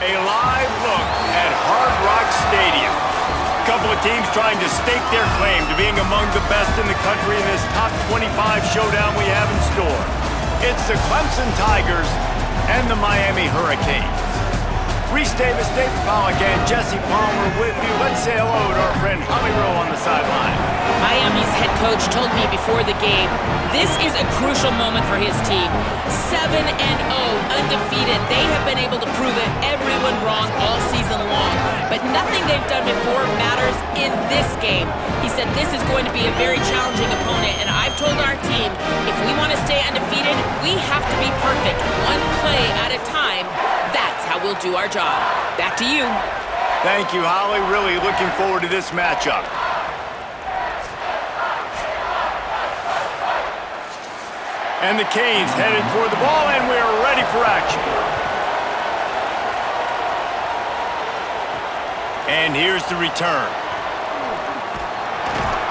A live look at Hard Rock Stadium. A couple of teams trying to stake their claim to being among the best in the country in this top 25 showdown we have in store. It's the Clemson Tigers and the Miami Hurricanes. Reese Davis, David Pollack, and Jesse Palmer with you. Let's say hello to our friend Holly Rowe on the sideline. Miami's head coach told me before the game, this is a crucial moment for his team. 7-0, undefeated. They have been able to prove it everyone wrong all season long. But nothing they've done before matters in this game. He said this is going to be a very challenging opponent, and I've told our team, if we want to stay undefeated, we have to be perfect, one play at a time. That's how we'll do our job. Back to you. Thank you, Holly. Really looking forward to this matchup. And the Canes headed toward the ball, and we're ready for action. And here's the return.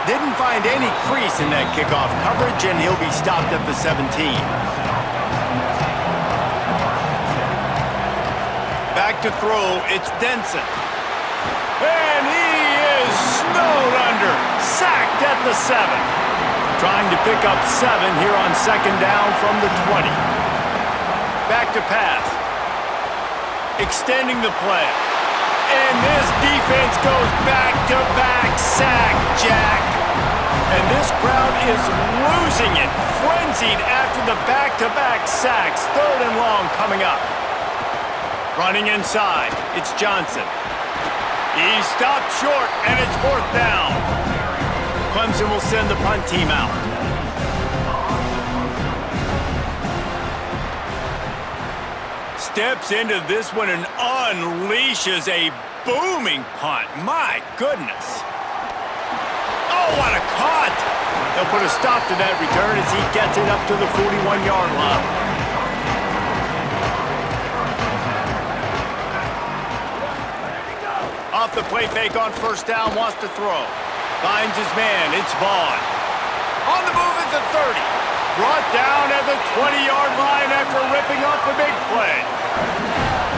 Didn't find any crease in that kickoff coverage, and he'll be stopped at the 17. Back to throw, it's Denson. And he is snowed under. Sacked at the 7. Trying to pick up 7 here on second down from the 20. Back to pass. Extending the play. And this defense goes back-to-back sack, Jack. And this crowd is losing it. Frenzied after the back-to-back sacks. Third and long coming up. Running inside, it's Johnson. He stopped short, and it's fourth down. Clemson will send the punt team out. Steps into this one and unleashes a booming punt. My goodness. Oh, what a cut! They'll put a stop to that return as he gets it up to the 41-yard line. Off the play fake on first down, wants to throw. Finds his man, it's Vaughn. On the move at the 30. Brought down at the 20-yard line after ripping off the big play.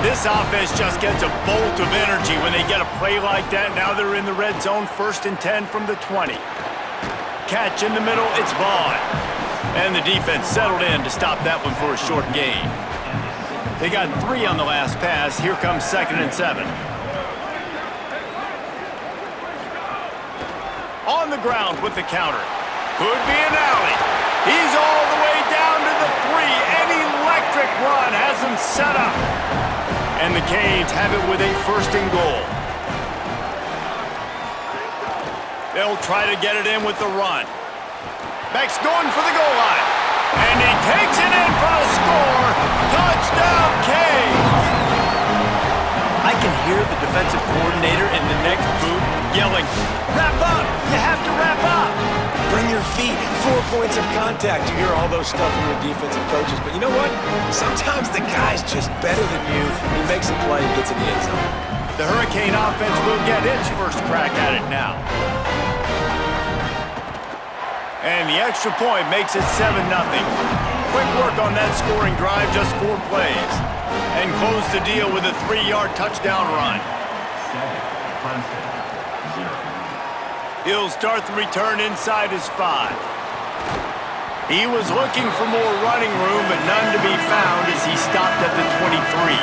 This offense just gets a bolt of energy when they get a play like that. Now they're in the red zone, 1st and 10 from the 20. Catch in the middle, it's Vaughn. And the defense settled in to stop that one for a short gain. They got 3 on the last pass. Here comes 2nd and 7. On the ground with the counter. Could be an alley. He's all the way down to the 3. An electric run has him set up. And the Canes have it with a 1st and goal. They'll try to get it in with the run. Beck's going for the goal line. And he takes it in for a score. Touchdown, Canes! I can hear the defensive coordinator in the next booth yelling, "Wrap up! You have to wrap up!" Bring your feet, 4 points of contact. You hear all those stuff from your defensive coaches, but you know what? Sometimes the guy's just better than you. He makes a play and gets in the end zone. The Hurricane offense will get its first crack at it now. And the extra point makes it 7-0. Quick work on that scoring drive, just 4 plays. And close the deal with a 3-yard touchdown run. He'll start the return inside his 5. He was looking for more running room, but none to be found as he stopped at the 23.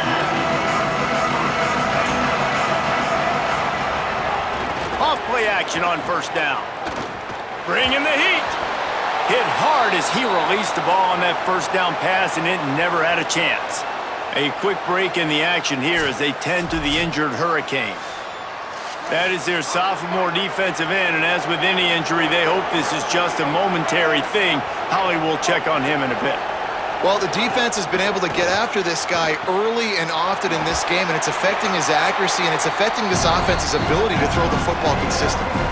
Off play action on first down. Bringing the heat. Hit hard as he released the ball on that first down pass, and it never had a chance. A quick break in the action here as they tend to the injured Hurricane. That is their sophomore defensive end, and as with any injury, they hope this is just a momentary thing. Holly will check on him in a bit. Well, the defense has been able to get after this guy early and often in this game, and it's affecting his accuracy, and it's affecting this offense's ability to throw the football consistently.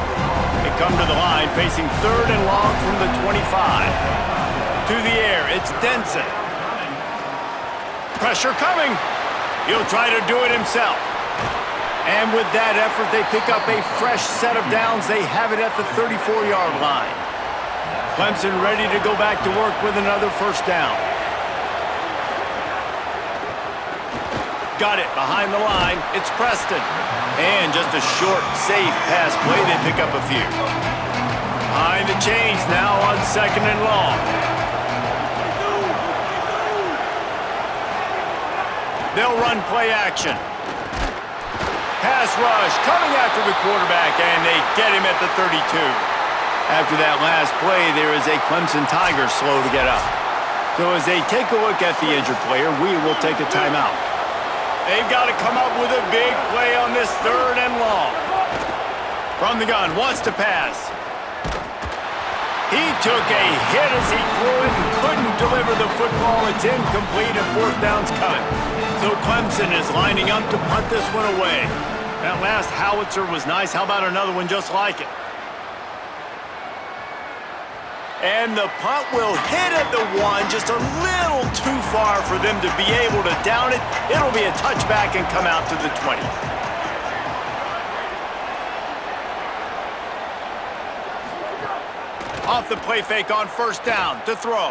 They come to the line, facing 3rd and long from the 25. To the air, it's Denson. Pressure coming. He'll try to do it himself. And with that effort, they pick up a fresh set of downs. They have it at the 34-yard line. Clemson ready to go back to work with another first down. got it behind the line. It's Preston. And just a short, safe pass play. They pick up a few. Behind the chains now on 2nd and long. They'll run play action. Pass rush coming after the quarterback, and they get him at the 32. After that last play, there is a Clemson Tiger slow to get up. So as they take a look at the injured player, we will take a timeout. They've got to come up with a big play on this 3rd and long. From the gun, wants to pass. He took a hit as he threw it and couldn't deliver the football. It's incomplete and 4th down's coming. So Clemson is lining up to punt this one away. That last howitzer was nice. How about another one just like it? And the punt will hit at the 1, just a little too far for them to be able to down it. It'll be a touchback and come out to the 20. Off the play fake on 1st down to throw.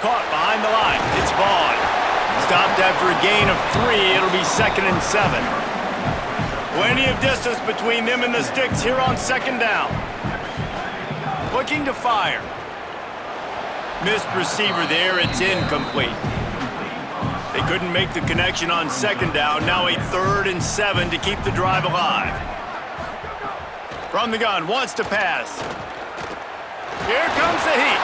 Caught behind the line. It's Vaughn. Stopped after a gain of 3. It'll be 2nd and 7. Plenty of distance between them and the sticks here on 2nd down. Looking to fire. Missed receiver there. It's incomplete. They couldn't make the connection on 2nd down. Now a 3rd and 7 to keep the drive alive. From the gun, wants to pass. Here comes the heat.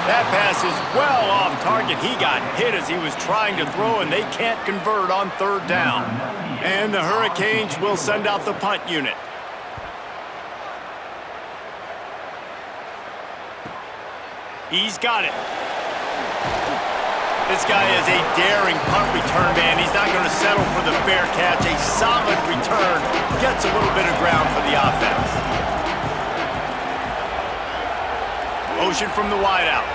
That pass is well off target. He got hit as he was trying to throw, and they can't convert on 3rd down. And the Hurricanes will send out the punt unit. He's got it. This guy is a daring punt return man. He's not going to settle for the fair catch. A solid return. Gets a little bit of ground for the offense. Motion from the wideout.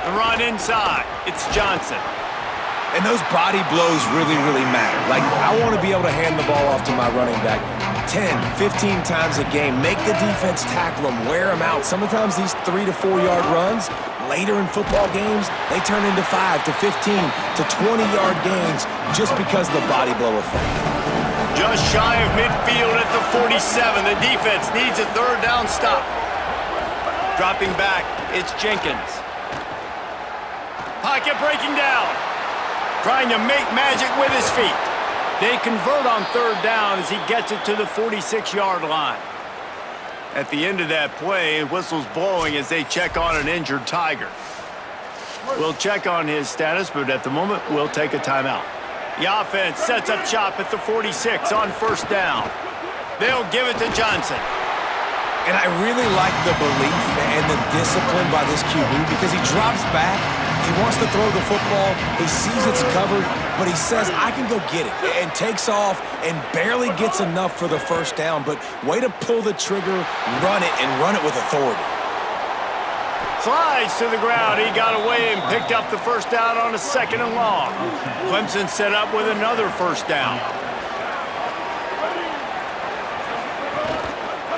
The run inside. It's Johnson. And those body blows really, really matter. Like, I want to be able to hand the ball off to my running back 10, 15 times a game. Make the defense tackle them, wear them out. Sometimes these 3 to 4 yard runs, later in football games, they turn into 5 to 15 to 20 yard gains just because of the body blow effect. Just shy of midfield at the 47. The defense needs a 3rd down stop. Dropping back, it's Jenkins. Pocket breaking down. Trying to make magic with his feet. They convert on 3rd down as he gets it to the 46-yard line. At the end of that play, whistle's blowing as they check on an injured Tiger. We'll check on his status, but at the moment, we'll take a timeout. The offense sets up shop at the 46 on 1st down. They'll give it to Johnson. And I really like the belief and the discipline by this QB because he drops back, he wants to throw the football, he sees it's covered, but he says, I can go get it, and takes off and barely gets enough for the 1st down, but way to pull the trigger, run it with authority. Slides to the ground. He got away and picked up the 1st down on a 2nd and long. Clemson set up with another 1st down.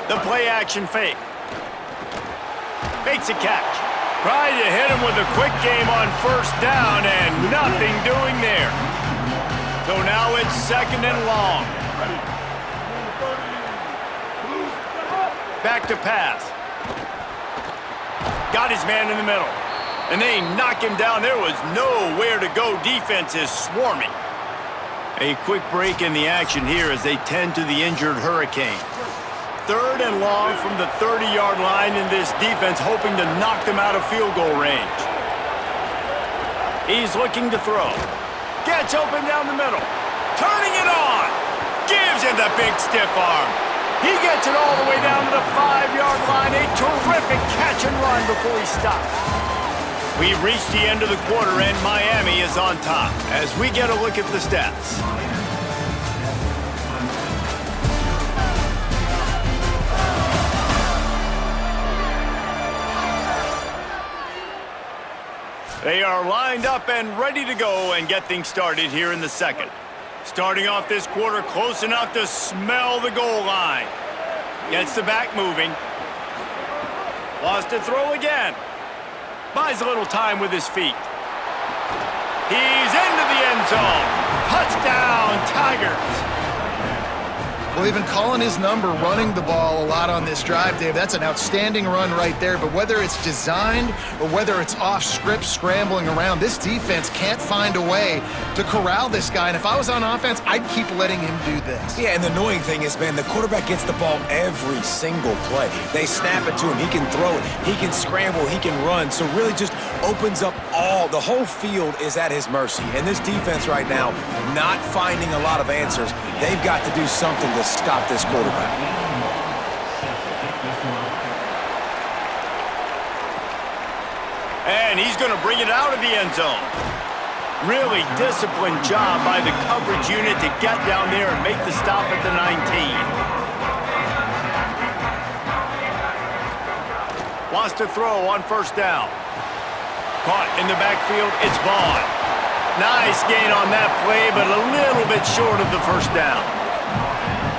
The play-action fake. Makes a catch. Tried to hit him with a quick game on 1st down, and nothing doing there. So now it's 2nd and long. Back to pass. Got his man in the middle. And they knock him down. There was nowhere to go. Defense is swarming. A quick break in the action here as they tend to the injured Hurricane. 3rd and long from the 30-yard line in this defense, hoping to knock them out of field goal range. He's looking to throw. Gets open down the middle. Turning it on. Gives him the big stiff arm. He gets it all the way down to the 5-yard line. A terrific catch and run before he stops. We've reached the end of the quarter, and Miami is on top as we get a look at the stats. They are lined up and ready to go and get things started here in the 2nd. Starting off this quarter close enough to smell the goal line. Gets the back moving. Wants to throw again. Buys a little time with his feet. He's into the end zone. Touchdown, Tigers. Well, they've been calling his number, running the ball a lot on this drive, Dave. That's an outstanding run right there. But whether it's designed or whether it's off script, scrambling around, this defense can't find a way to corral this guy. And if I was on offense, I'd keep letting him do this. Yeah, and the annoying thing is, man, the quarterback gets the ball every single play. They snap it to him. He can throw it. He can scramble. He can run. So really just opens up the whole field is at his mercy. And this defense right now, not finding a lot of answers. They've got to do something to stop this quarterback. And he's going to bring it out of the end zone. Really disciplined job by the coverage unit to get down there and make the stop at the 19. Wants to throw on first down. Caught in the backfield, it's Vaughn. Nice gain on that play, but a little bit short of the first down.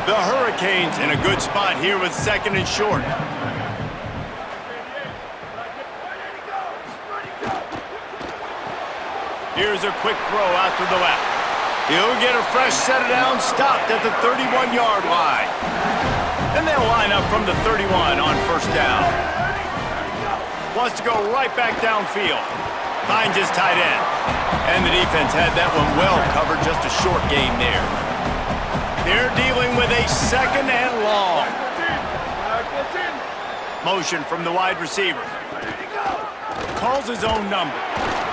The Hurricanes in a good spot here with second and short. Here's a quick throw out to the left. He'll get a fresh set of downs, stopped at the 31-yard line. And they'll line up from the 31 on first down. Wants to go right back downfield. Finds his tight end. And the defense had that one well covered, just a short game there. They're dealing with a second and long. Motion from the wide receiver. Calls his own number.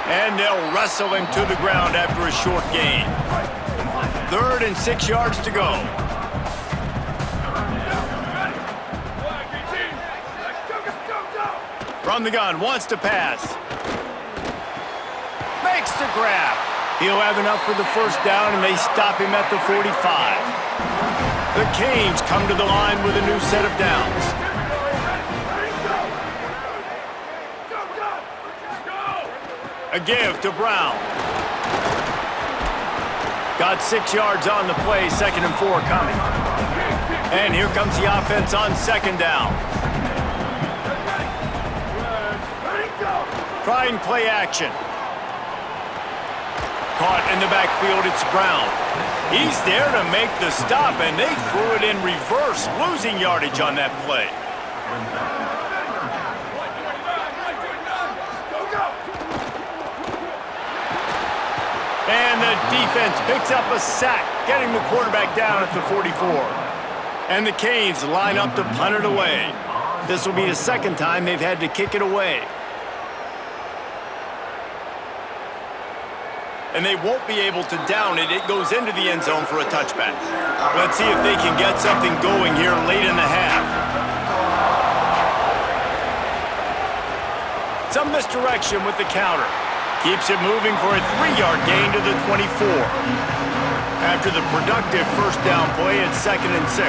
And they'll wrestle him to the ground after a short gain. 3rd and 6 yards to go. From the gun, wants to pass. Makes the grab. He'll have enough for the first down, and they stop him at the 45. The Canes come to the line with a new set of downs. A give to Brown. Got 6 yards on the play, 2nd and 4 coming. And here comes the offense on second down. Trying play action. Caught in the backfield, it's Brown. He's there to make the stop, and they threw it in reverse, losing yardage on that play. And the defense picks up a sack, getting the quarterback down at the 44. And the Canes line up to punt it away. This will be the second time they've had to kick it away. And they won't be able to down it. It goes into the end zone for a touchback. Let's see if they can get something going here late in the half. Some misdirection with the counter. Keeps it moving for a 3-yard gain to the 24. After the productive first down play, it's 2nd and 6.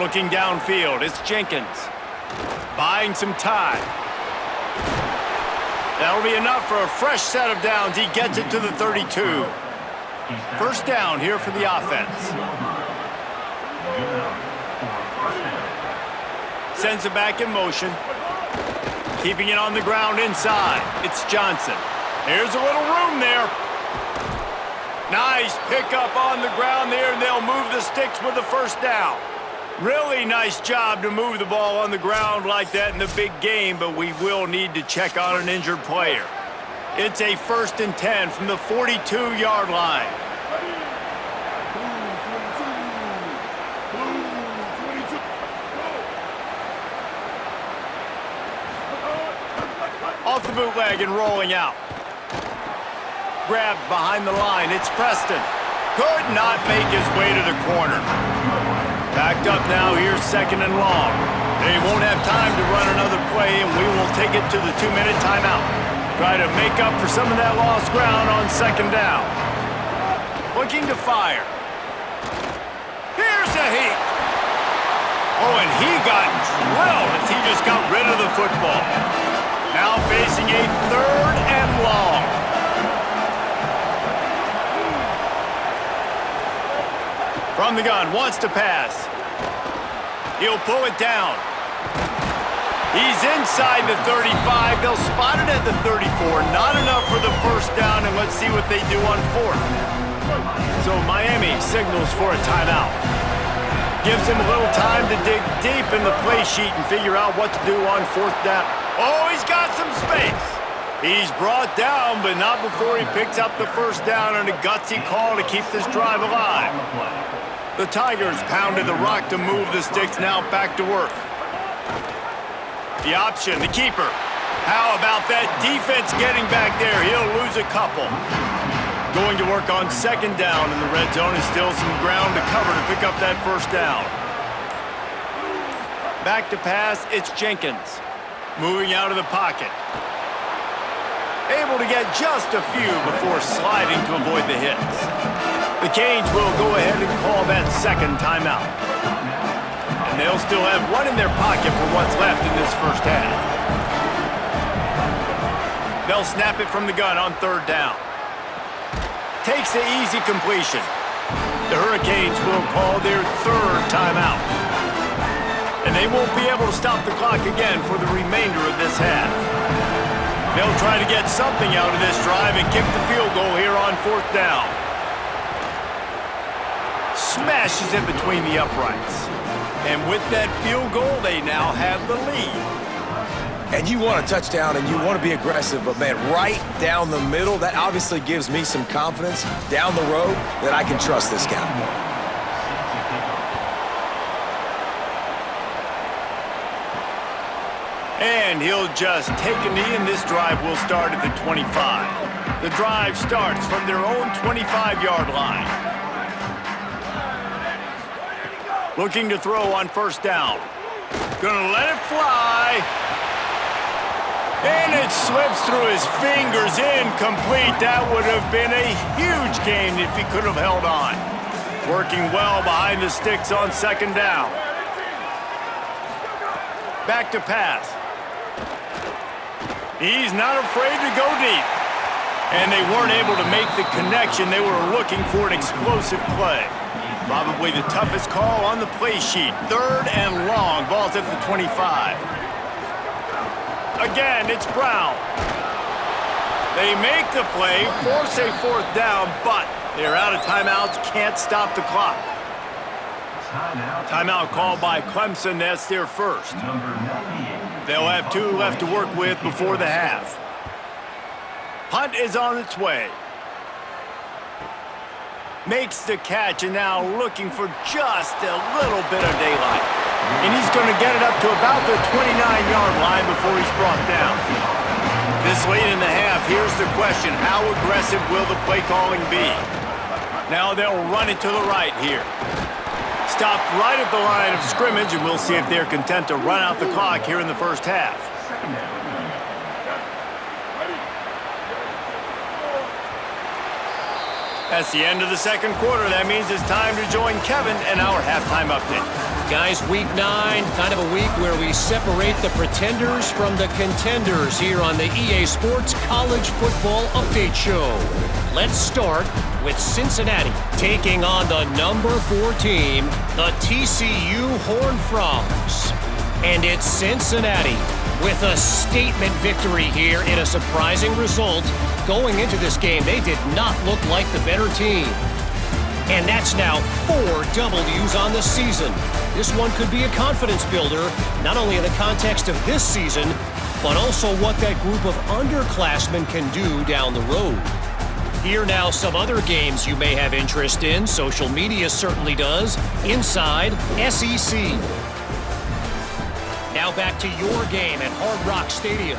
Looking downfield, it's Jenkins. Buying some time. That'll be enough for a fresh set of downs. He gets it to the 32. First down here for the offense. Sends it back in motion. Keeping it on the ground inside. It's Johnson. There's a little room there. Nice pickup on the ground there, and they'll move the sticks with the first down. Really nice job to move the ball on the ground like that in the big game, but we will need to check on an injured player. It's a 1st and 10 from the 42-yard line. Off the bootleg and rolling out. Grabbed behind the line, it's Preston. Could not make his way to the corner. Backed up now, here's 2nd and long. They won't have time to run another play, and we will take it to the 2-minute timeout. Try to make up for some of that lost ground on second down. Looking to fire. Here's a heat. Oh, and he got drilled as he just got rid of the football. Now facing a 3rd and long. From the gun, wants to pass. He'll pull it down. He's inside the 35. They'll spot it at the 34. Not enough for the first down, and let's see what they do on fourth. So Miami signals for a timeout. Gives him a little time to dig deep in the play sheet and figure out what to do on fourth down. Oh, he's got some space. He's brought down, but not before he picks up the first down on a gutsy call to keep this drive alive. The Tigers pounded the rock to move the sticks, now back to work. The option, the keeper. How about that defense getting back there? He'll lose a couple. Going to work on second down in the red zone is still some ground to cover to pick up that first down. Back to pass, it's Jenkins. Moving out of the pocket. Able to get just a few before sliding to avoid the hits. The Canes will go ahead and call that second timeout. And they'll still have one in their pocket for what's left in this first half. They'll snap it from the gun on third down. Takes the easy completion. The Hurricanes will call their third timeout. And they won't be able to stop the clock again for the remainder of this half. They'll try to get something out of this drive and kick the field goal here on fourth down. Smashes it between the uprights. And with that field goal, they now have the lead. And you want a touchdown and you want to be aggressive, but man, right down the middle, that obviously gives me some confidence down the road that I can trust this guy. And he'll just take a knee, and this drive will start at the 25. The drive starts from their own 25-yard line. Looking to throw on first down. Gonna let it fly. And it slips through his fingers, incomplete. That would have been a huge gain if he could have held on. Working well behind the sticks on second down. Back to pass. He's not afraid to go deep. And they weren't able to make the connection. They were looking for an explosive play. Probably the toughest call on the play sheet. Third and long. Ball's at the 25. Again, it's Brown. They make the play, force a fourth down, but they're out of timeouts, can't stop the clock. Timeout called by Clemson. That's their first. They'll have two left to work with before the half. Punt is on its way. Makes the catch, and now looking for just a little bit of daylight. And he's going to get it up to about the 29-yard line before he's brought down. This late in the half, here's the question. How aggressive will the play calling be? Now they'll run it to the right here. Stopped right at the line of scrimmage, and we'll see if they're content to run out the clock here in the first half. That's the end of the second quarter. That means it's time to join Kevin and our halftime update. Guys, week 9, kind of a week where we separate the pretenders from the contenders here on the EA Sports College Football Update Show. Let's start with Cincinnati taking on the number 4 team, the TCU Horned Frogs. And it's Cincinnati with a statement victory here in a surprising result. Going into this game, they did not look like the better team. And that's now 4 W's on the season. This one could be a confidence builder, not only in the context of this season, but also what that group of underclassmen can do down the road. Here now some other games you may have interest in. Social media certainly does. Inside SEC. Now back to your game at Hard Rock Stadium.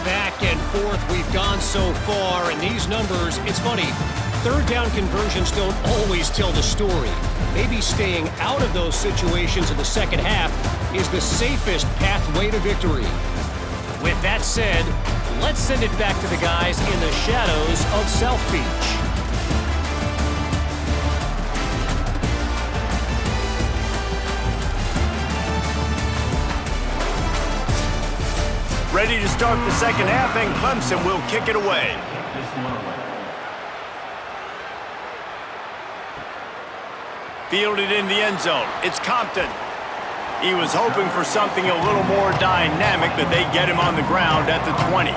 Back and forth we've gone so far, and these numbers, it's funny, third down conversions don't always tell the story. Maybe staying out of those situations in the second half is the safest pathway to victory. With that said, let's send it back to the guys in the shadows of South Beach. Ready to start the second half, and Clemson will kick it away. Fielded in the end zone. It's Compton. He was hoping for something a little more dynamic, but they get him on the ground at the 20.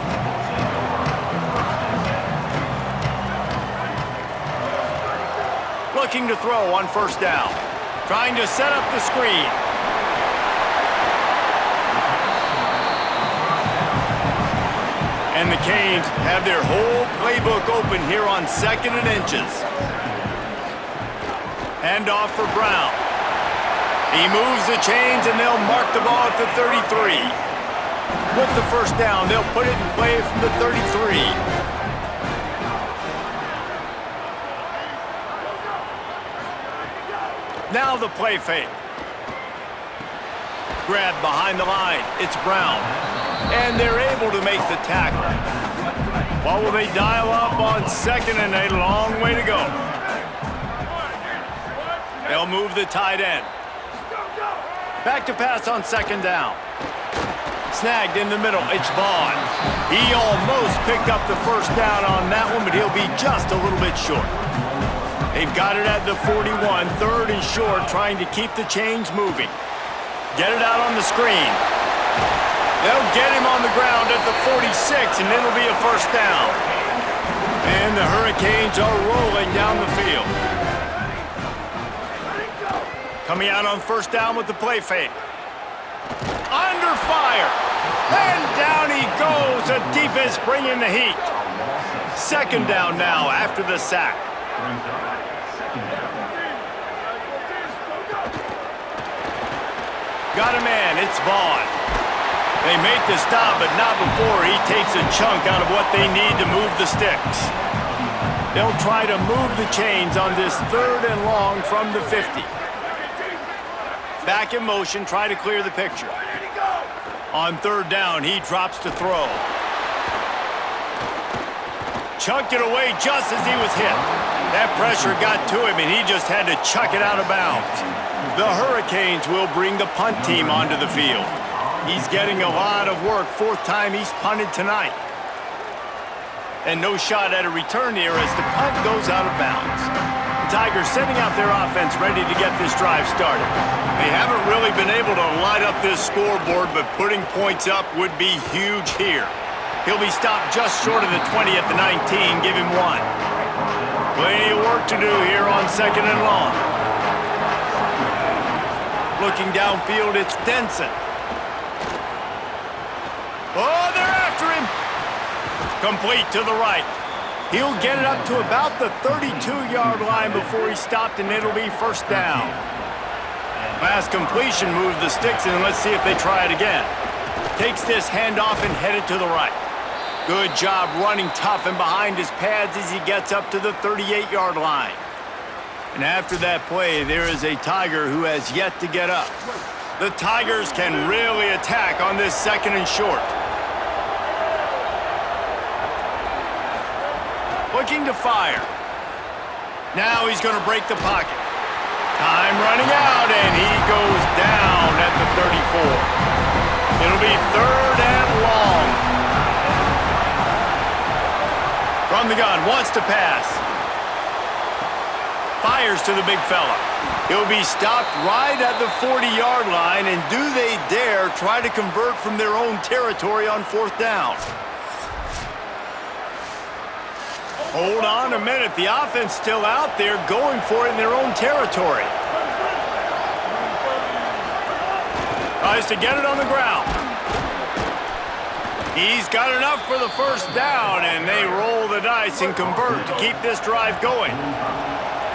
Looking to throw on first down. Trying to set up the screen. And the Canes have their whole playbook open here on 2nd and inches. Hand off for Brown. He moves the chains, and they'll mark the ball at the 33. With the first down, they'll put it in play from the 33. Now the play fake. Grab behind the line. It's Brown. And they're able to make the tackle. What will they dial up on 2nd and a long way to go? They'll move the tight end. Back to pass on 2nd down. Snagged in the middle. It's Vaughn. He almost picked up the first down on that one, but he'll be just a little bit short. They've got it at the 41, 3rd and short, trying to keep the chains moving. Get it out on the screen. They'll get him on the ground at the 46, and it'll be a first down. And the Hurricanes are rolling down the field. Coming out on first down with the play fake. Under fire. And down he goes. The defense bringing the heat. 2nd down now after the sack. Got a man. It's Vaughn. They make the stop, but not before he takes a chunk out of what they need to move the sticks. They'll try to move the chains on this 3rd and long from the 50. Back in motion, try to clear the picture. On 3rd down, he drops to throw. Chucked it away just as he was hit. That pressure got to him, and he just had to chuck it out of bounds. The Hurricanes will bring the punt team onto the field. He's getting a lot of work. 4th time he's punted tonight. And no shot at a return here as the punt goes out of bounds. The Tigers sending out their offense ready to get this drive started. They haven't really been able to light up this scoreboard, but putting points up would be huge here. He'll be stopped just short of the 20 at the 19. Give him 1. Plenty of work to do here on 2nd and long. Looking downfield, it's Denson. Oh, they're after him. Complete to the right. He'll get it up to about the 32-yard line before he's stopped, and it'll be first down. Last completion moved the sticks, and let's see if they try it again. Takes this handoff and headed to the right. Good job running tough and behind his pads as he gets up to the 38-yard line. And after that play, there is a Tiger who has yet to get up. The Tigers can really attack on this 2nd and short. Looking to fire. Now he's going to break the pocket. Time running out, and he goes down at the 34. It'll be 3rd and long. From the gun, wants to pass. Fires to the big fella. He'll be stopped right at the 40-yard line, and do they dare try to convert from their own territory on 4th down? Hold on a minute. The offense still out there going for it in their own territory. Tries to get it on the ground. He's got enough for the first down, and they roll the dice and convert to keep this drive going.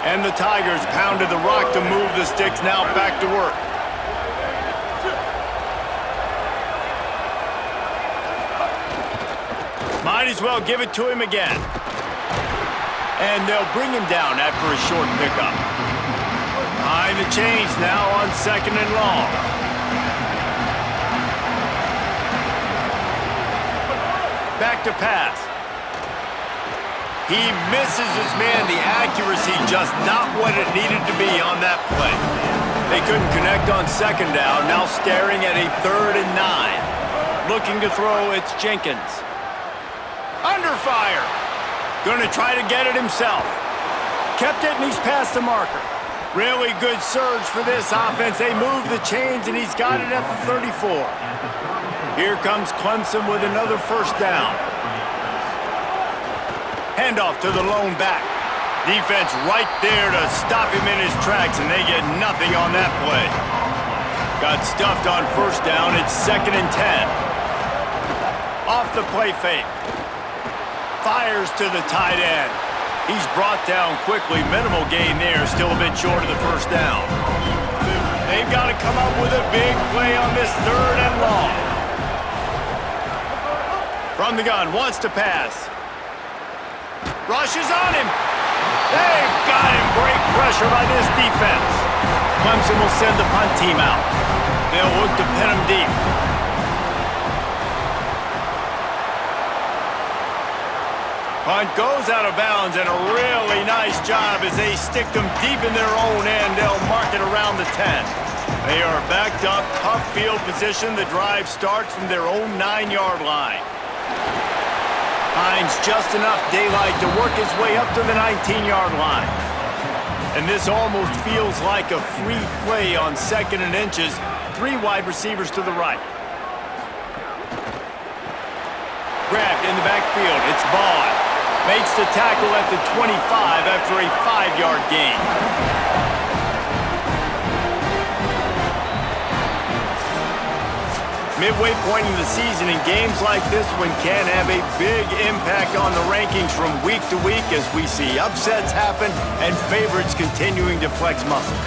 And the Tigers pounded the rock to move the sticks, now back to work. Might as well give it to him again. And they'll bring him down after a short pickup. Behind the chains now on 2nd and long. Back to pass. He misses his man. The accuracy just not what it needed to be on that play. They couldn't connect on 2nd down. Now staring at a 3rd and 9. Looking to throw, it's Jenkins. Under fire. Going to try to get it himself. Kept it, and he's past the marker. Really good surge for this offense. They move the chains, and he's got it at the 34. Here comes Clemson with another first down. Handoff to the lone back. Defense right there to stop him in his tracks, and they get nothing on that play. Got stuffed on first down. It's 2nd and 10. Off the play fake. Fires to the tight end. He's brought down quickly. Minimal gain there. Still a bit short of the first down. They've got to come up with a big play on this 3rd and long. From the gun, wants to pass. Rushes on him. They've got him. Great pressure by this defense. Clemson will send the punt team out. They'll look to pin him deep. Punt goes out of bounds, and a really nice job as they stick them deep in their own end. They'll mark it around the 10. They are backed up, tough field position. The drive starts from their own 9-yard line. Finds just enough daylight to work his way up to the 19-yard line. And this almost feels like a free play on 2nd and inches. 3 wide receivers to the right. Grabbed in the backfield. It's Vaughn. Makes the tackle at the 25 after a 5-yard gain. Midway point in the season, and games like this one can have a big impact on the rankings from week to week as we see upsets happen and favorites continuing to flex muscle.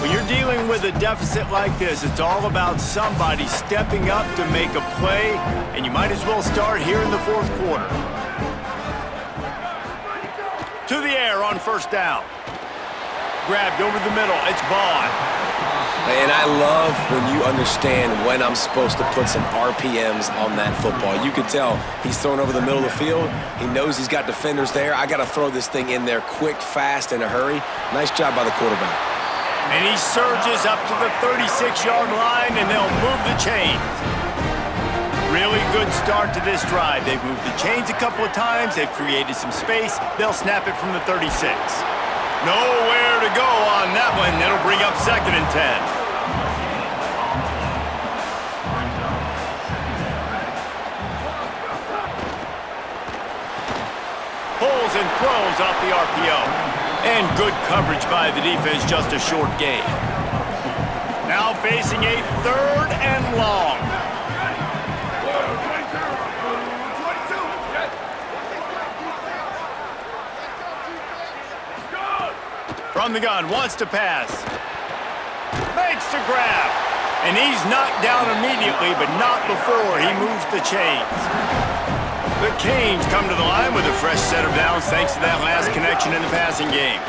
When you're dealing with a deficit like this, it's all about somebody stepping up to make a play, and you might as well start here in the 4th quarter. To the air on first down. Grabbed over the middle. It's Vaughn. And I love when you understand when I'm supposed to put some RPMs on that football. You can tell he's throwing over the middle of the field. He knows he's got defenders there. I got to throw this thing in there quick, fast, in a hurry. Nice job by the quarterback. And he surges up to the 36-yard line, and they'll move the chains. Really good start to this drive. They've moved the chains a couple of times. They've created some space. They'll snap it from the 36. Nowhere to go on that one. It'll bring up 2nd and 10. Pulls and throws off the RPO. And good coverage by the defense, just a short gain. Now facing a 3rd and long. From the gun, wants to pass. Makes the grab. And he's knocked down immediately, but not before he moves the chains. The Canes come to the line with a fresh set of downs thanks to that last connection in the passing game.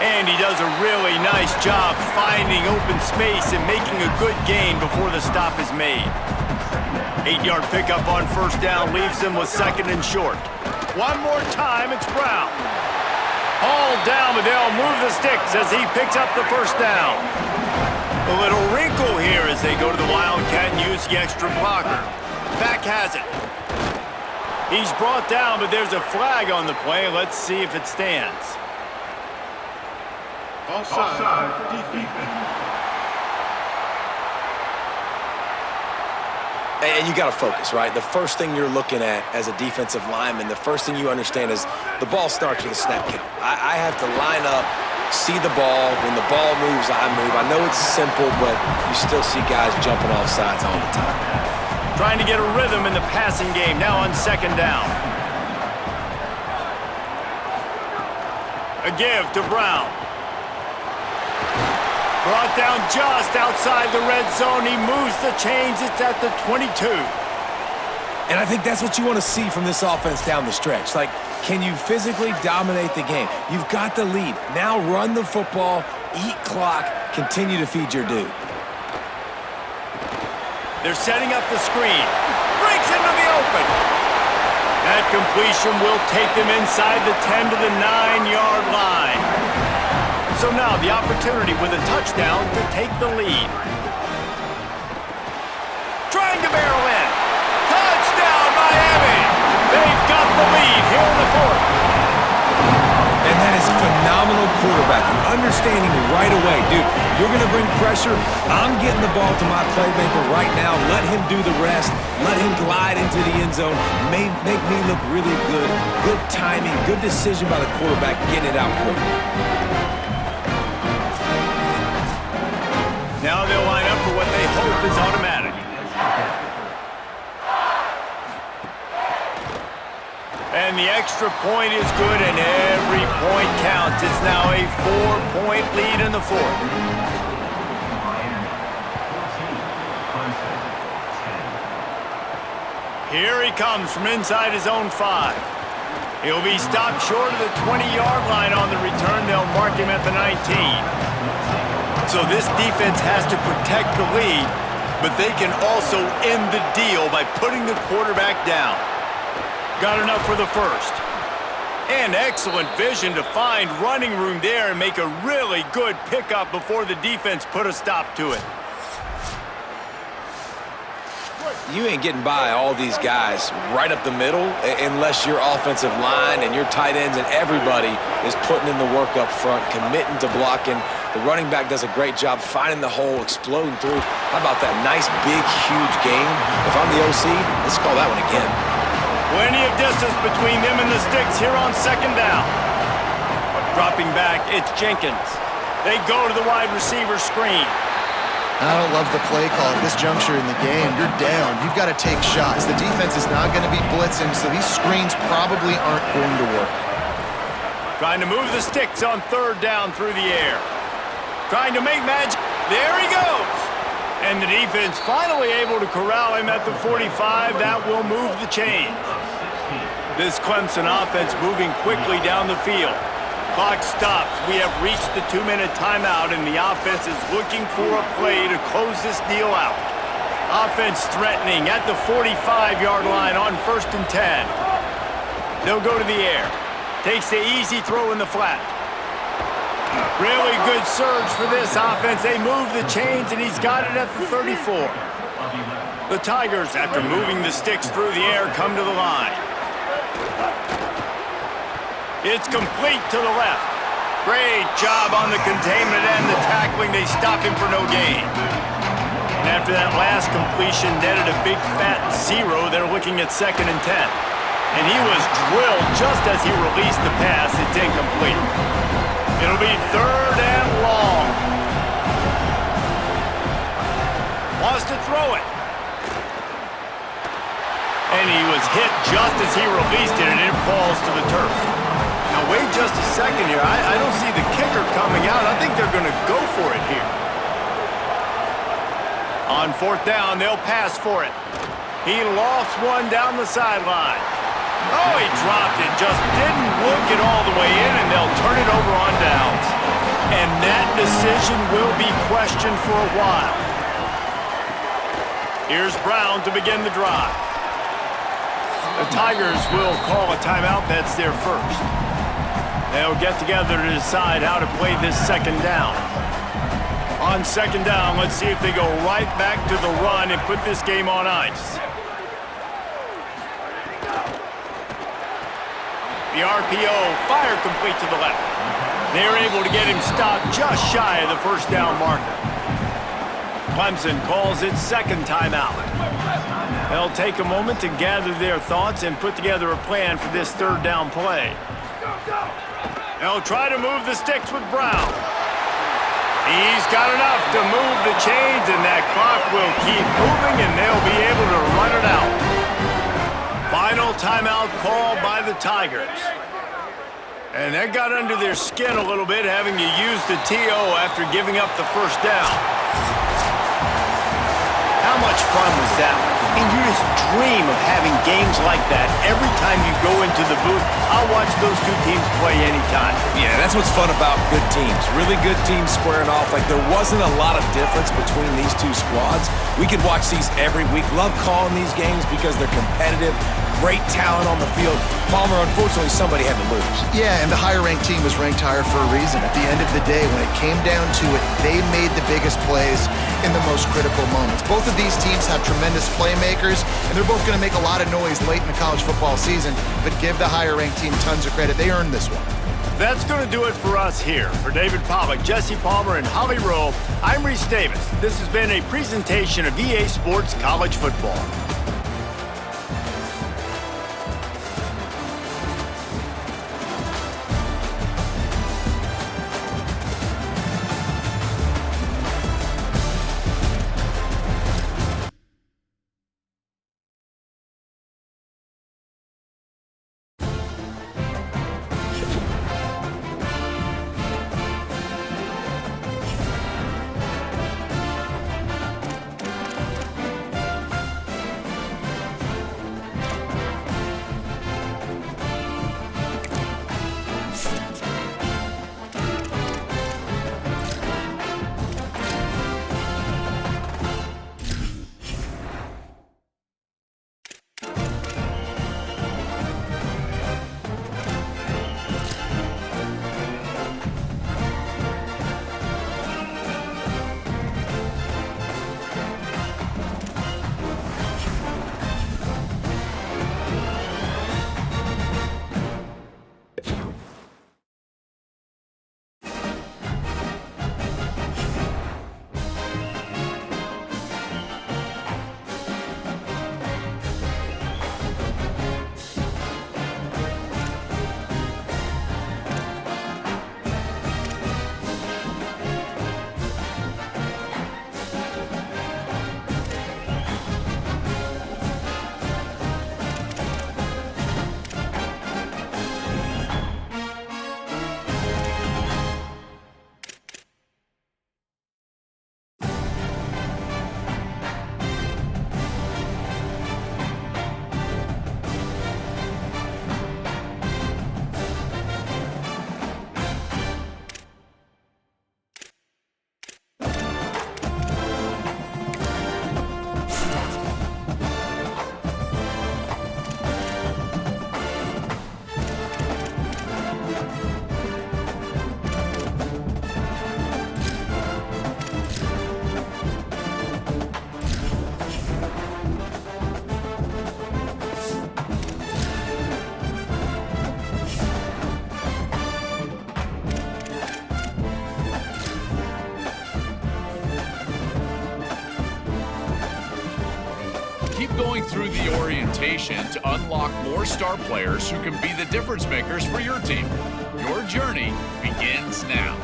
And he does a really nice job finding open space and making a good gain before the stop is made. 8-yard pickup on first down leaves him with 2nd and short. One more time, it's Brown. Hauled down, but they'll move the sticks as he picks up the first down. A little wrinkle here as they go to the Wildcat and use the extra blocker. Back has it. He's brought down, but there's a flag on the play. Let's see if it stands. Offside, defense. And you got to focus, right? The first thing you're looking at as a defensive lineman, the first thing you understand is the ball starts with a snap count. I have to line up, see the ball. When the ball moves, I move. I know it's simple, but you still see guys jumping off sides all the time. Trying to get a rhythm in the passing game, now on 2nd down. A give to Brown. Brought down just outside the red zone. He moves the chains. It's at the 22. And I think that's what you want to see from this offense down the stretch. Like, can you physically dominate the game? You've got the lead. Now run the football, eat clock, continue to feed your dude. They're setting up the screen. Breaks into the open. That completion will take them inside the 10 to the 9-yard line. So now the opportunity with a touchdown to take the lead. Trying to barrel in. Touchdown, Miami! quarterback and understanding right away, dude, you're going to bring pressure. I'm getting the ball to my playmaker right now. Let him do the rest. Let him glide into the end zone. Make me look really good. Good timing, good decision by the quarterback, getting it out quick. Now they'll line up for what they hope is automatic. And the extra point is good, and every point counts. It's now a 4-point lead in the fourth. Here he comes from inside his own 5. He'll be stopped short of the 20-yard line on the return. They'll mark him at the 19. So this defense has to protect the lead, but they can also end the deal by putting the quarterback down. Got enough for the first. And excellent vision to find running room there and make a really good pickup before the defense put a stop to it. You ain't getting by all these guys right up the middle unless your offensive line and your tight ends and everybody is putting in the work up front, committing to blocking. The running back does a great job finding the hole, exploding through. How about that nice, big, huge game? If I'm the OC, let's call that one again. Plenty of distance between them and the sticks here on second down. Dropping back, it's Jenkins. They go to the wide receiver screen. I don't love the play call at this juncture in the game. You're down. You've got to take shots. The defense is not going to be blitzing, so these screens probably aren't going to work. Trying to move the sticks on third down through the air. Trying to make magic. There he goes. And the defense finally able to corral him at the 45. That will move the chains. This Clemson offense moving quickly down the field. Clock stops. We have reached the 2-minute timeout, and the offense is looking for a play to close this deal out. Offense threatening at the 45-yard line on 1st and 10. They'll go to the air. Takes the easy throw in the flat. Really good surge for this offense. They move the chains, and he's got it at the 34. The Tigers, after moving the sticks through the air, come to the line. It's complete to the left. Great job on the containment and the tackling. They stop him for no gain. And after that last completion netted a big fat 0, they're looking at 2nd and 10. And he was drilled just as he released the pass. It's incomplete. It'll be 3rd and long. Wants to throw it. And he was hit just as he released it, and it falls to the turf. Now, wait just a second here. I don't see the kicker coming out. I think they're going to go for it here. On 4th down, they'll pass for it. He lofts one down the sideline. Oh, he dropped it. Just didn't look it all the way in, and they'll turn it over on downs. And that decision will be questioned for a while. Here's Brown to begin the drive. The Tigers will call a timeout. That's their first. They'll get together to decide how to play this 2nd down. On 2nd down, let's see if they go right back to the run and put this game on ice. The RPO, fire complete to the left. They're able to get him stopped just shy of the 1st down marker. Clemson calls its 2nd timeout. They'll take a moment to gather their thoughts and put together a plan for this 3rd down play. They'll try to move the sticks with Brown. He's got enough to move the chains, and that clock will keep moving, and they'll be able to run it out. Final timeout called by the Tigers. And that got under their skin a little bit, having to use the TO after giving up the 1st down. How much fun was that? I mean, you just dream of having games like that every time you go into the booth. I'll watch those two teams play anytime. Yeah, that's what's fun about good teams. Really good teams squaring off. Like, there wasn't a lot of difference between these two squads. We could watch these every week. Love calling these games because they're competitive. Great talent on the field. Palmer, unfortunately, somebody had to lose. Yeah, and the higher-ranked team was ranked higher for a reason. At the end of the day, when it came down to it, they made the biggest plays in the most critical moments. Both of these teams have tremendous playmakers, and they're both going to make a lot of noise late in the college football season, but give the higher-ranked team tons of credit. They earned this one. That's going to do it for us here. For David Pollack, Jesse Palmer, and Holly Rowe, I'm Reese Davis. This has been a presentation of EA Sports College Football. Keep going through the orientation to unlock more star players who can be the difference makers for your team. Your journey begins now.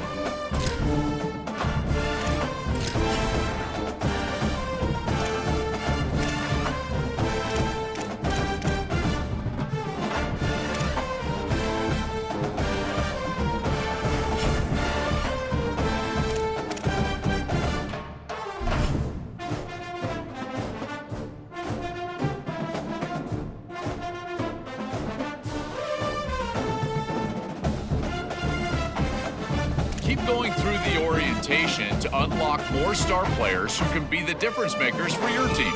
Keep going through the orientation to unlock more star players who can be the difference makers for your team.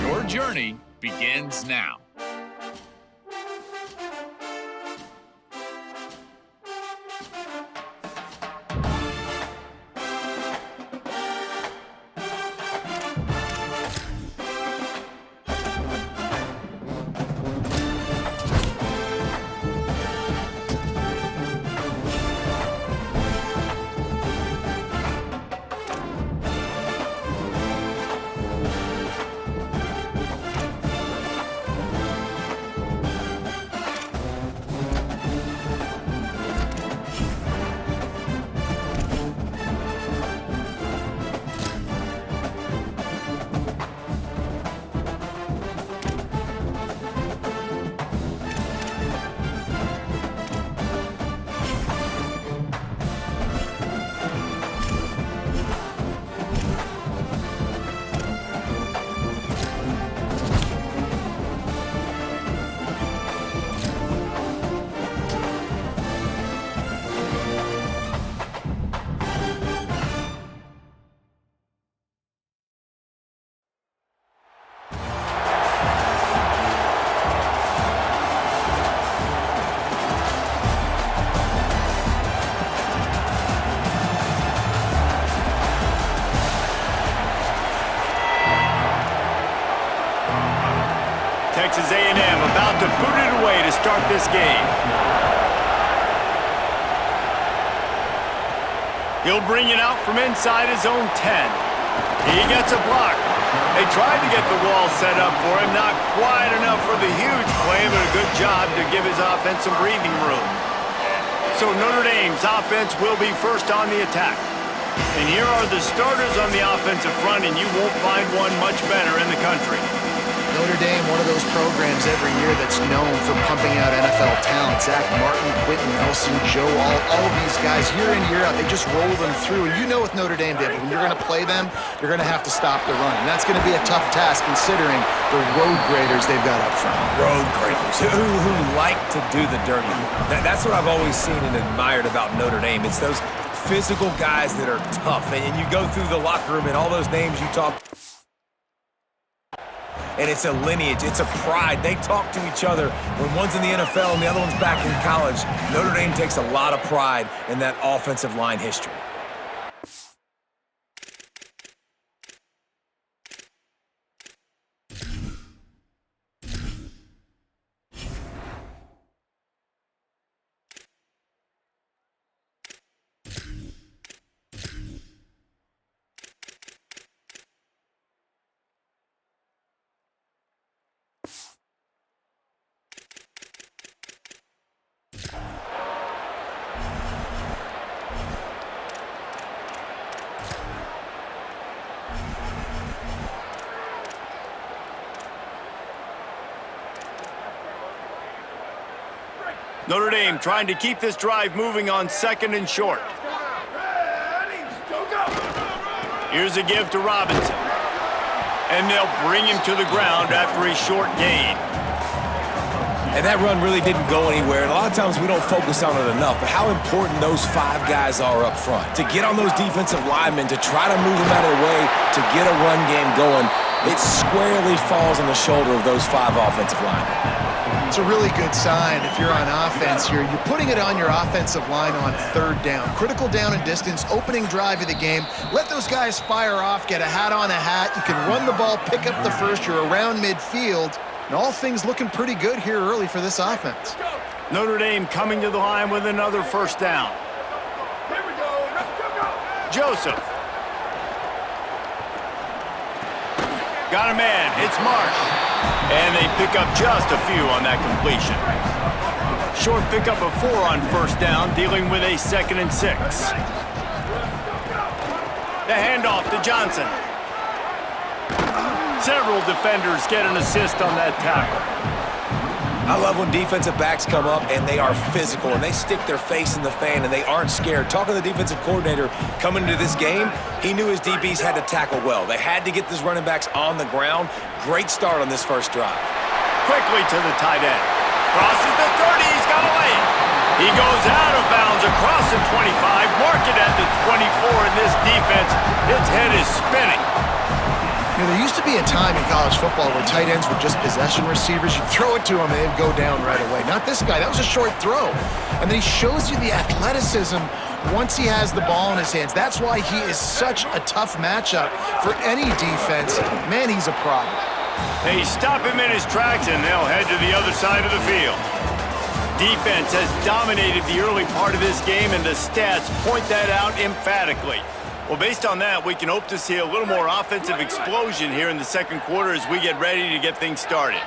Your journey begins now. Texas A&M about to boot it away to start this game. He'll bring it out from inside his own 10. He gets a block. They tried to get the wall set up for him, not quite enough for the huge play, but a good job to give his offense some breathing room. So Notre Dame's offense will be first on the attack. And here are the starters on the offensive front, and you won't find one much better in the country. Notre Dame, one of those programs every year that's known for pumping out NFL talent. Zach Martin, Quentin Nelson, Joe all of these guys, year in, year out, they just roll them through. And you know with Notre Dame, David, when you're going to play them, you're going to have to stop the run. And that's going to be a tough task considering the road graders they've got up front. Road graders who like to do the dirty. That's what I've always seen and admired about Notre Dame. It's those physical guys that are tough. And you go through the locker room and all those names you talk. And it's a lineage, it's a pride. They talk to each other when one's in the NFL and the other one's back in college. Notre Dame takes a lot of pride in that offensive line history. Notre Dame trying to keep this drive moving on 2nd and short. Here's a give to Robinson. And they'll bring him to the ground after a short gain. And that run really didn't go anywhere. And a lot of times we don't focus on it enough, but how important those 5 guys are up front. To get on those defensive linemen, to try to move them out of the way, to get a run game going, it squarely falls on the shoulder of those 5 offensive linemen. It's a really good sign if you're on offense here. You're putting it on your offensive line on 3rd down. Critical down and distance, opening drive of the game. Let those guys fire off, get a hat on a hat. You can run the ball, pick up the first. You're around midfield. And all things looking pretty good here early for this offense. Notre Dame coming to the line with another 1st down. Here we go. Go. Joseph. Got a man. It's Marsh. And they pick up just a few on that completion. Short pickup of 4 on 1st down, dealing with a 2nd and 6. The handoff to Johnson. Several defenders get an assist on that tackle. I love when defensive backs come up and they are physical and they stick their face in the fan and they aren't scared. Talking to the defensive coordinator coming into this game, he knew his DBs had to tackle well. They had to get these running backs on the ground. Great start on this 1st drive. Quickly to the tight end. Crosses the 30, he's got a lane. He goes out of bounds across the 25, mark it at the 24, and this defense, its head is spinning. You know, there used to be a time in college football where tight ends were just possession receivers. You throw it to him and they'd go down right away. Not this guy. That was a short throw. And then he shows you the athleticism once he has the ball in his hands. That's why he is such a tough matchup for any defense. Man, he's a problem. They stop him in his tracks and they'll head to the other side of the field. Defense has dominated the early part of this game and the stats point that out emphatically. Well, based on that, we can hope to see a little more offensive explosion here in the 2nd quarter as we get ready to get things started.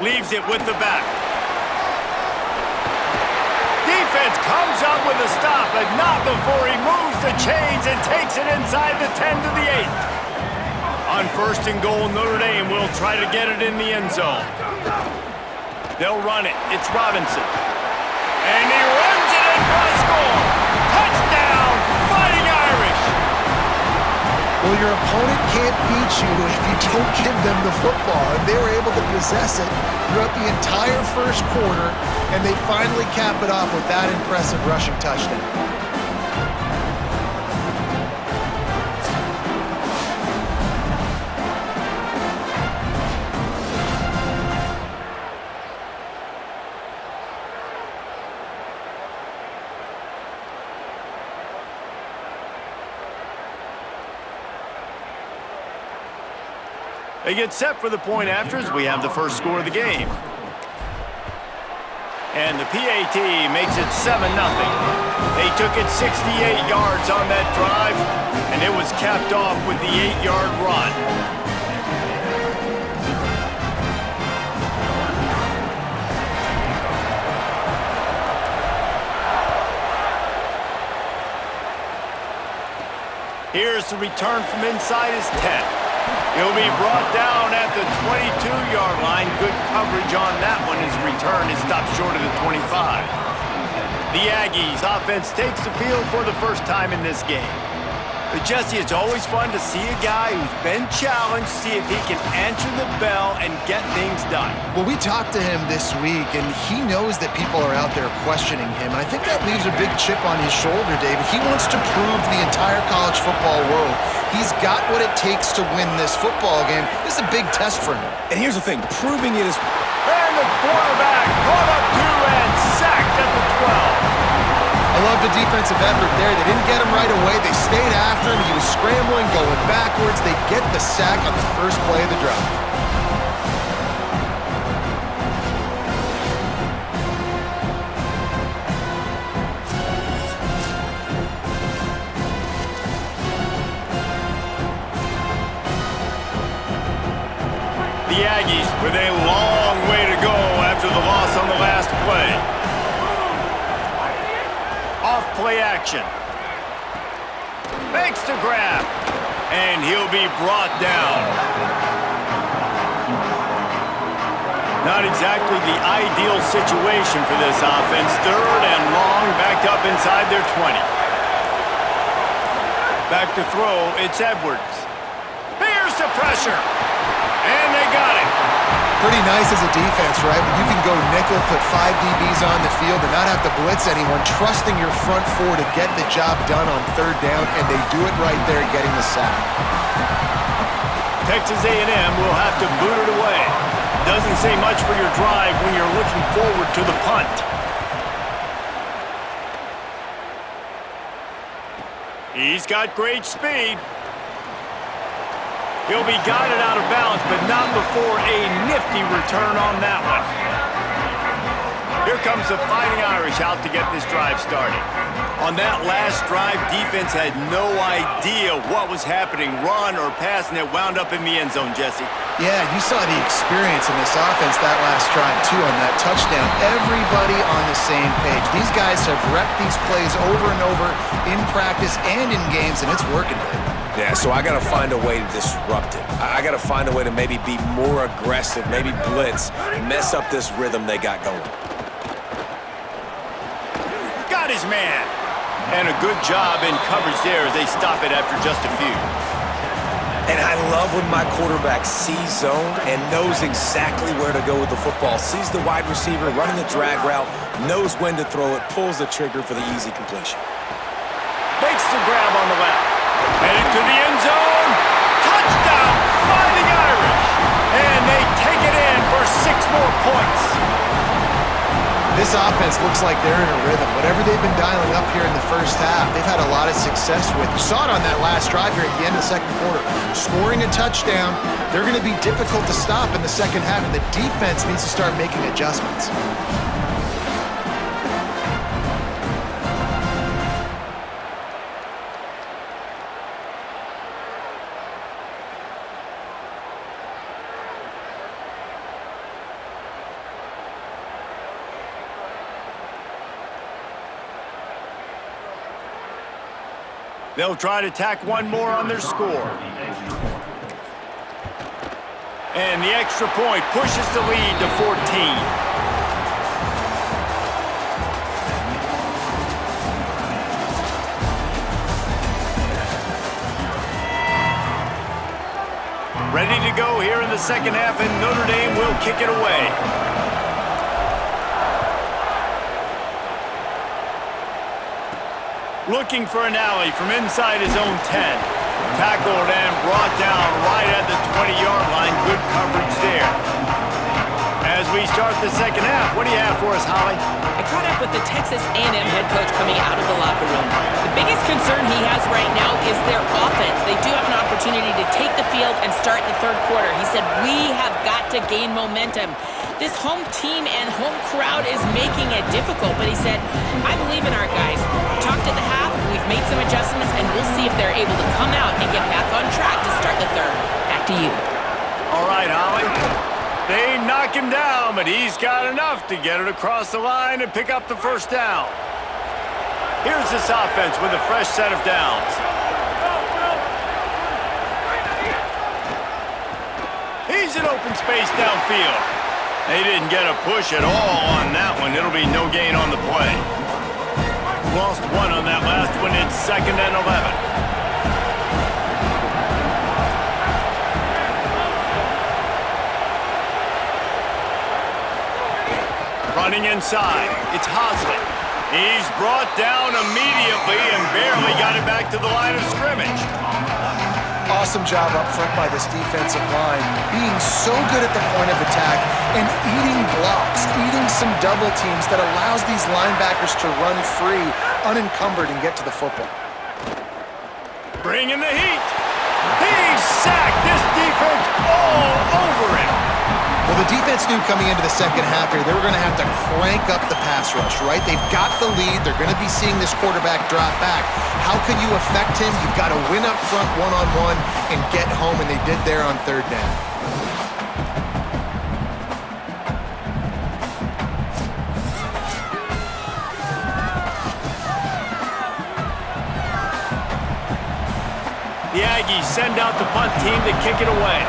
Leaves it with the back. Defense comes up with a stop, but not before he moves the chains and takes it inside the 10 to the 8. On 1st and goal, Notre Dame will try to get it in the end zone. They'll run it. It's Robinson. And he runs it in for a score. Touchdown, Fighting Irish! Well, your opponent can't beat you if you don't give them the football. And they were able to possess it throughout the entire 1st quarter, and they finally cap it off with that impressive rushing touchdown. They get set for the point after as we have the first score of the game. And the PAT makes it 7-0. They took it 68 yards on that drive, and it was capped off with the 8-yard run. Here's the return from inside his 10. He'll be brought down at the 22-yard line. Good coverage on that one. His return is stopped short of the 25. The Aggies offense takes the field for the first time in this game. But Jesse, it's always fun to see a guy who's been challenged, see if he can answer the bell and get things done. Well, we talked to him this week, and he knows that people are out there questioning him. And I think that leaves a big chip on his shoulder, David. He wants to prove to the entire college football world he's got what it takes to win this football game. This is a big test for him. And here's the thing, proving it is... And the quarterback caught up to and sacked at the 12. I love the defensive effort there. They didn't get him right away. They stayed after him. He was scrambling, going backwards. They get the sack on the first play of the drive. The Aggies with a long way to go after the loss on the last play. Off-play action. Makes the grab. And he'll be brought down. Not exactly the ideal situation for this offense. 3rd and long, backed up inside their 20. Back to throw, it's Edwards. Here's the pressure. And they got it. Pretty nice as a defense, right? When you can go nickel, put 5 DBs on the field and not have to blitz anyone, trusting your front 4 to get the job done on 3rd down, and they do it right there, getting the sack. Texas A&M will have to boot it away. Doesn't say much for your drive when you're looking forward to the punt. He's got great speed. He'll be guided out of bounds, but not before a nifty return on that one. Here comes the Fighting Irish out to get this drive started. On that last drive, defense had no idea what was happening, run or pass, and it wound up in the end zone, Jesse. Yeah, you saw the experience in this offense that last drive, too, on that touchdown. Everybody on the same page. These guys have repped these plays over and over in practice and in games, and it's working, baby. Yeah, so I got to find a way to disrupt it. I got to find a way to maybe be more aggressive, maybe blitz, mess up this rhythm they got going. Got his man. And a good job in coverage there as they stop it after just a few. And I love when my quarterback sees zone and knows exactly where to go with the football. Sees the wide receiver running the drag route, knows when to throw it, pulls the trigger for the easy completion. Makes the grab on the left. Headed to the end zone. Touchdown, Fighting Irish. And they take it in for 6 more points. This offense looks like they're in a rhythm. Whatever they've been dialing up here in the first half, they've had a lot of success with. You saw it on that last drive here at the end of the second quarter. Scoring a touchdown, they're going to be difficult to stop in the second half, and the defense needs to start making adjustments. They'll try to tack one more on their score. And the extra point pushes the lead to 14. Ready to go here in the second half, and Notre Dame will kick it away. Looking for an alley from inside his own 10. Tackled and brought down right at the 20-yard line. Good coverage there. As we start the second half, what do you have for us, Holly? I caught up with the Texas A&M head coach coming out of the locker room. The biggest concern he has right now is their offense. They do have an opportunity to take the field and start the third quarter. He said, we have got to gain momentum. This home team and home crowd is making it difficult, but he said, I believe in our guys. We talked at the half, we've made some adjustments, and we'll see if they're able to come out and get back on track to start the third. Back to you. All right, Holly. They knock him down, but he's got enough to get it across the line and pick up the first down. Here's this offense with a fresh set of downs. He's in open space downfield. They didn't get a push at all on that one. It'll be no gain on the play. Lost one on that last one. It's 2nd and 11. Running inside, it's Hosley. He's brought down immediately and barely got it back to the line of scrimmage. Awesome job up front by this defensive line, being so good at the point of attack and eating blocks, eating some double teams that allows these linebackers to run free, unencumbered, and get to the football. Bringing the heat. He's sacked. This defense all over him. Well, the defense knew coming into the second half here, they were going to have to crank up the pass rush, right? They've got the lead. They're going to be seeing this quarterback drop back. How can you affect him? You've got to win up front one-on-one and get home, and they did there on 3rd down. The Aggies send out the punt team to kick it away.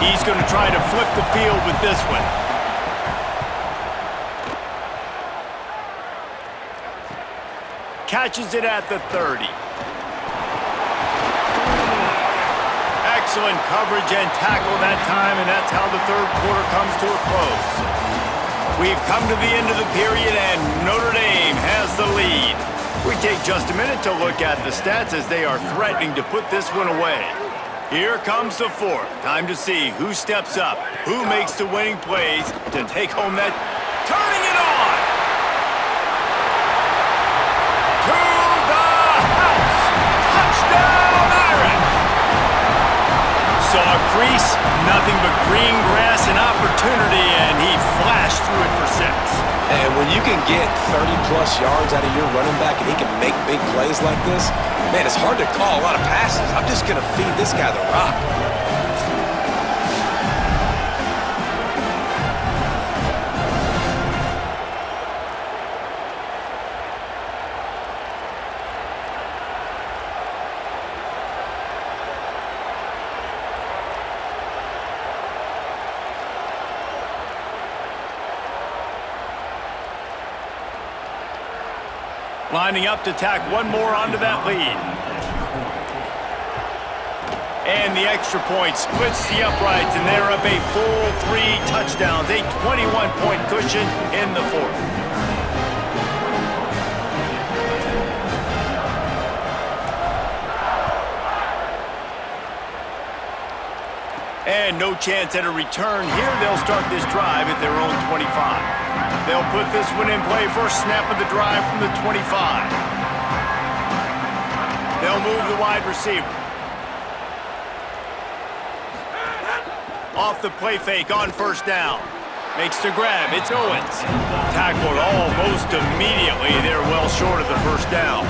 He's going to try to flip the field with this one. Catches it at the 30. Excellent coverage and tackle that time, and that's how the third quarter comes to a close. We've come to the end of the period, and Notre Dame has the lead. We take just a minute to look at the stats as they are threatening to put this one away. Here comes the fourth. Time to see who steps up, who makes the winning plays to take home that... Turning it on! To the house! Touchdown, Irish! Saw a crease, nothing but green grass and opportunity, and he flashed through it for 6. And when you can get 30-plus yards out of your running back and he can make big plays like this, man, it's hard to call a lot of passes. I'm just going to feed this guy the rock. Lining up to tack one more onto that lead. And the extra point splits the uprights, and they're up a full 3 touchdowns, a 21-point cushion in the fourth. And no chance at a return here. They'll start this drive at their own 25. They'll put this one in play first snap of the drive from the 25. They'll move the wide receiver. Off the play fake on first down. Makes the grab. It's Owens. Tackled almost immediately. They're well short of the first down.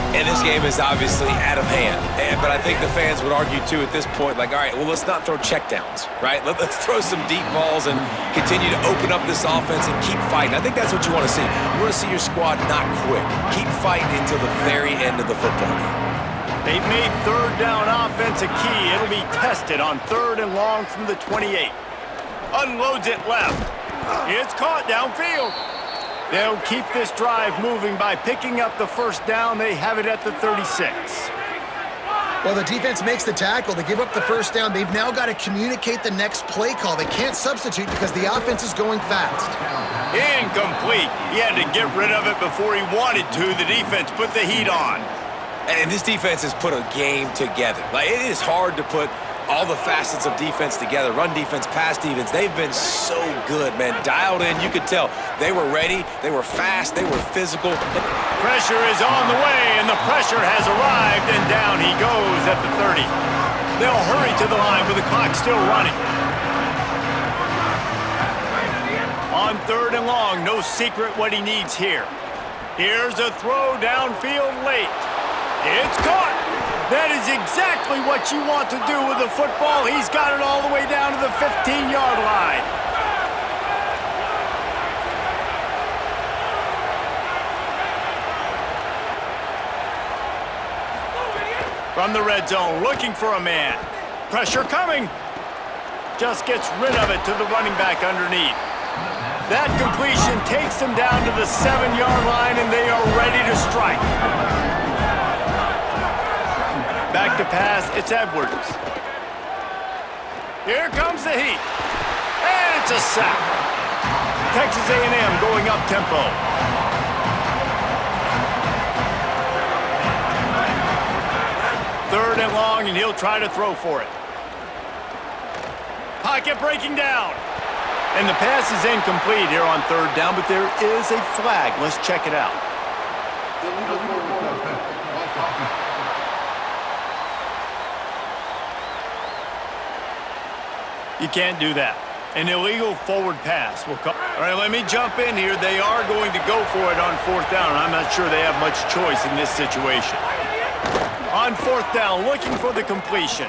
And this game is obviously out of hand. But I think the fans would argue, too, at this point, like, all right, well, let's not throw checkdowns, right? Let's throw some deep balls and continue to open up this offense and keep fighting. I think that's what you want to see. You want to see your squad not quit. Keep fighting until the very end of the football game. They've made third down offense a key. It'll be tested on 3rd and long from the 28. Unloads it left. It's caught downfield. They'll keep this drive moving by picking up the first down. They have it at the 36. Well, the defense makes the tackle. They give up the first down. They've now got to communicate the next play call. They can't substitute because the offense is going fast. Incomplete. He had to get rid of it before he wanted to. The defense put the heat on. And this defense has put a game together. Like, it is hard to put all the facets of defense together. Run defense, pass defense. They've been so good, man. Dialed in. You could tell they were ready. They were fast. They were physical. Pressure is on the way, and the pressure has arrived, and down he goes at the 30. They'll hurry to the line with the clock still running. On 3rd and long, no secret what he needs here. Here's a throw downfield late. It's caught. That is exactly what you want to do with the football. He's got it all the way down to the 15-yard line. From the red zone, looking for a man. Pressure coming. Just gets rid of it to the running back underneath. That completion takes them down to the 7-yard line, and they are ready to strike. Back to pass, it's Edwards. Here comes the heat. And it's a sack. Texas A&M going up tempo. Third and long, and he'll try to throw for it. Pocket breaking down. And the pass is incomplete here on 3rd down, but there is a flag. Let's check it out. You can't do that. An illegal forward pass will come. All right, let me jump in here. They are going to go for it on 4th down. I'm not sure they have much choice in this situation. On 4th down, looking for the completion.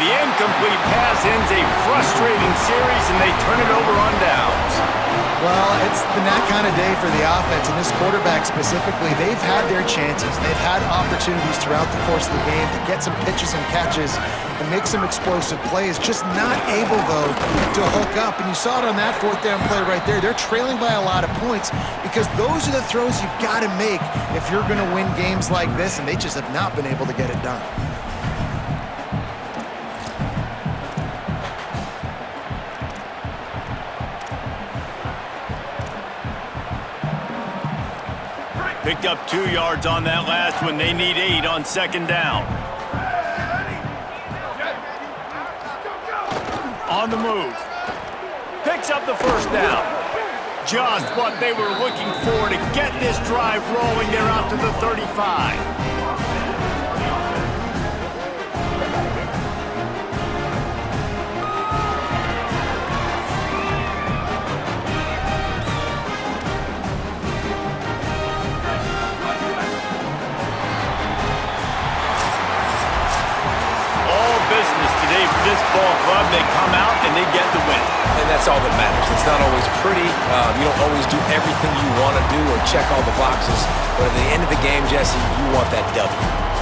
The incomplete pass ends a frustrating series, and they turn it over on downs. Well, it's been that kind of day for the offense, and this quarterback specifically, they've had their chances. They've had opportunities throughout the course of the game to get some pitches and catches and make some explosive plays, just not able, though, to hook up. And you saw it on that 4th down play right there. They're trailing by a lot of points because those are the throws you've got to make if you're going to win games like this, and they just have not been able to get it done. Picked up 2 yards on that last one. They need 8 on 2nd down. On the move. Picks up the 1st down. Just what they were looking for to get this drive rolling. They're out to the 35. This ball club, they come out and they get the win. And that's all that matters. It's not always pretty. You don't always do everything you want to do or check all the boxes. But at the end of the game, Jesse, you want that W.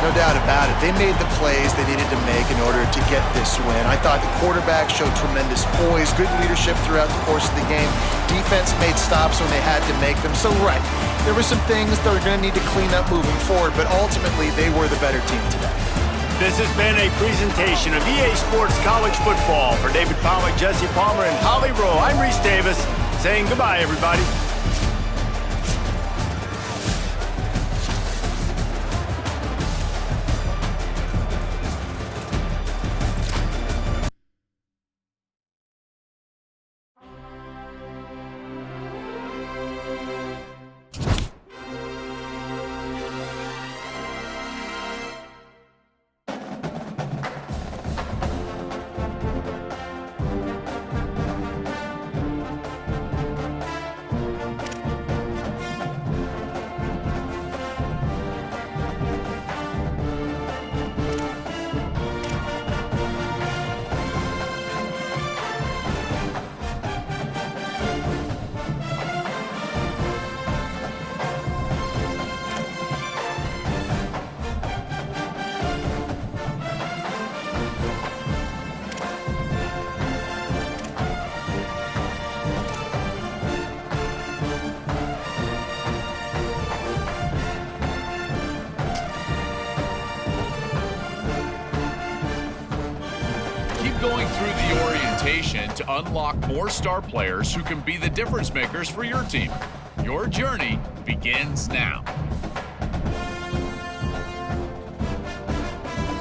No doubt about it. They made the plays they needed to make in order to get this win. I thought the quarterback showed tremendous poise, good leadership throughout the course of the game. Defense made stops when they had to make them. So, right, there were some things that were going to need to clean up moving forward, but ultimately they were the better team today. This has been a presentation of EA Sports College Football. For David Pollack, Jesse Palmer, and Holly Rowe, I'm Reese Davis, saying goodbye, everybody. Going through the orientation to unlock more star players who can be the difference makers for your team. Your journey begins now.